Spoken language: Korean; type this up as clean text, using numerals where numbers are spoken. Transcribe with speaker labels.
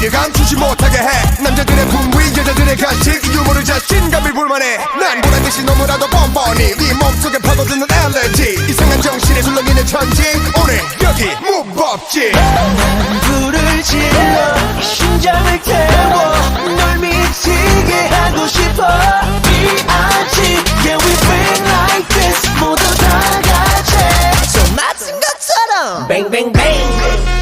Speaker 1: 자신을 감추지 못하게 해. 남자들의 분위 여자들의 간식 유머를 자신감을 불만해. 난 보란 듯이 너무나도 뻔뻔히 네 몸속에 파고드는 알레르기. 이상한 정신에 술렁이는 천지 오늘 여기 무법지.
Speaker 2: 난 불을 질러 심장을 태워 널 미치게 하고 싶어. B.I.G. Yeah we been like this 모두 다 같이 손 맞은 것처럼 Bang bang bang